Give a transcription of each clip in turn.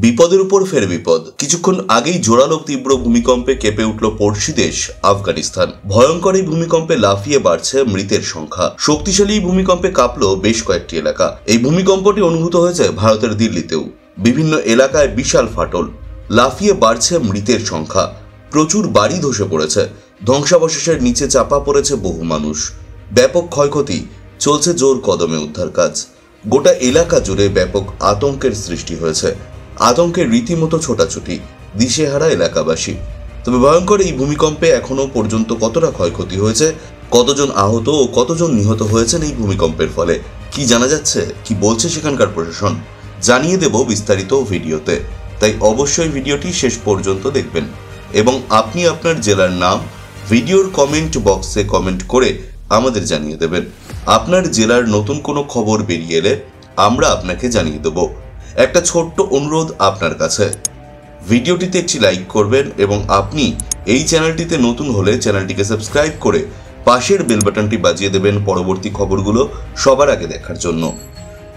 বিপদের উপর ফের বিপদ। কিছুক্ষণ আগেই জোরালো তীব্র ভূমিকম্পে কেঁপে উঠল পড়শি দেশ আফগানিস্তান। ভয়ঙ্কর এই ভূমিকম্পে লাফিয়ে বাড়ছে মৃতের সংখ্যা। শক্তিশালী ভূমিকম্পে কাঁপল বেশ কয়েকটি এলাকা। এই ভূমিকম্পটি অনুভূত হয়েছে ভারতের দিল্লিতেও। বিভিন্ন এলাকায় বিশাল ফাটল, লাফিয়ে বাড়ছে মৃতের সংখ্যা। প্রচুর বাড়ি ধসে পড়েছে, ধ্বংসাবশেষের নিচে চাপা পড়েছে বহু মানুষ। ব্যাপক ক্ষয়ক্ষতি, চলছে জোর কদমে উদ্ধার কাজ। গোটা এলাকা জুড়ে ব্যাপক আতঙ্কের সৃষ্টি হয়েছে। আতঙ্কের রীতিমতো ছোটাছুটি, দিশেহারা এলাকাবাসী। তবে ভয়ঙ্কর এই ভূমিকম্পে এখনো পর্যন্ত কতটা ক্ষয়ক্ষতি হয়েছে, কতজন আহত ও কতজন নিহত হয়েছেন এই ভূমিকম্পের ফলে, কি জানা যাচ্ছে, কি বলছে সেখানকার প্রশাসন, জানিয়ে দেব বিস্তারিত ভিডিওতে। তাই অবশ্যই ভিডিওটি শেষ পর্যন্ত দেখবেন এবং আপনি আপনার জেলার নাম ভিডিওর কমেন্ট বক্সে কমেন্ট করে আমাদের জানিয়ে দেবেন। আপনার জেলার নতুন কোনো খবর বেরিয়ে এলে আমরা আপনাকে জানিয়ে দেব। একটা ছোট্ট অনুরোধ আপনার কাছে, ভিডিওটিতে একটি লাইক করবেন এবং আপনি এই চ্যানেলটিতে নতুন হলে চ্যানেলটিকে সাবস্ক্রাইব করে পাশের বেল বাটনটি বাজিয়ে দেবেন পরবর্তী খবরগুলো সবার আগে দেখার জন্য।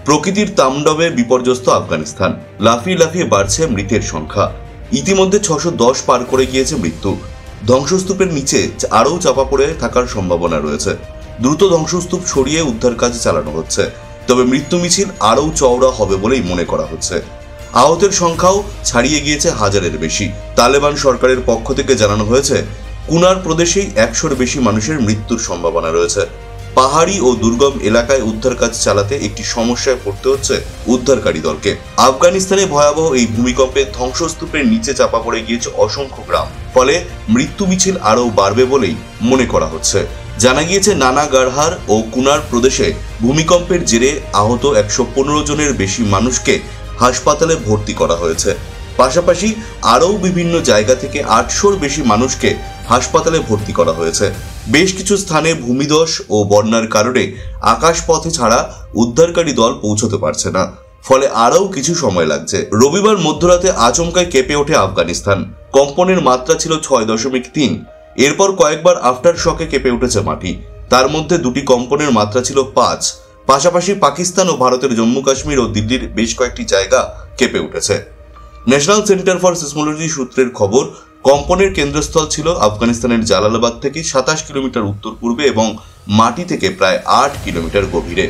প্রকৃতির তাণ্ডবে বিপর্যস্ত আফগানিস্তান, লাফিয়ে লাফিয়ে বাড়ছে মৃতের সংখ্যা। ইতিমধ্যে 610 পার করে গিয়েছে মৃত্যু। ধ্বংসস্তূপের নিচে আরও চাপা পড়ে থাকার সম্ভাবনা রয়েছে। দ্রুত ধ্বংসস্তূপ সরিয়ে উদ্ধার কাজ চালানো হচ্ছে। তবে মৃত্যু মিছিল আরও চওড়া হবে বলেই মনে করা হচ্ছে। আহতের সংখ্যাও ছাড়িয়ে গিয়েছে হাজারের বেশি। তালেবান সরকারের পক্ষ থেকে জানানো হয়েছে, কুনার প্রদেশেই 100-এর বেশি মানুষের মৃত্যুর সম্ভাবনা রয়েছে। পাহাড়ি ও দুর্গম এলাকায় উদ্ধার কাজ চালাতে একটি সমস্যায় পড়তে হচ্ছে উদ্ধারকারী দলকে। আফগানিস্তানে ভয়াবহ এই ভূমিকম্পে ধ্বংসস্তূপের নিচে চাপা পড়ে গিয়েছে অসংখ্য গ্রাম। ফলে মৃত্যু মিছিল আরও বাড়বে বলেই মনে করা হচ্ছে। জানা গিয়েছে, নানা গারহার ও কুনার প্রদেশে ভূমিকম্পের জেরে আহত 115 জনের বেশি মানুষকে হাসপাতালে ভর্তি করা হয়েছে। পাশাপাশি আরও বিভিন্ন জায়গা থেকে 800-এর বেশি মানুষকে হাসপাতালে ভর্তি করা হয়েছে। বেশ কিছু স্থানে ভূমিধস ও বন্যার কারণে আকাশপথে ছাড়া উদ্ধারকারী দল পৌঁছতে পারছে না। ফলে আরও কিছু সময় লাগছে। রবিবার মধ্যরাতে আচমকায় কেঁপে ওঠে আফগানিস্তান। কম্পনের মাত্রা ছিল 6.3। এরপর কয়েকবার আফটার শকে কেঁপে উঠেছে মাটি। তার মধ্যে 2টি কম্পনের মাত্রা ছিল 5। পাশাপাশি পাকিস্তান ও ভারতের জম্মু কাশ্মীর ও দিল্লির বেশ কয়েকটি জায়গা কেঁপে উঠেছে। ন্যাশনাল সেন্টার ফর সিসমোলজি সূত্রের খবর, কম্পনের কেন্দ্রস্থল ছিল আফগানিস্তানের জালালাবাদ থেকে 27 কিলোমিটার উত্তর পূর্বে এবং মাটি থেকে প্রায় 8 কিলোমিটার গভীরে।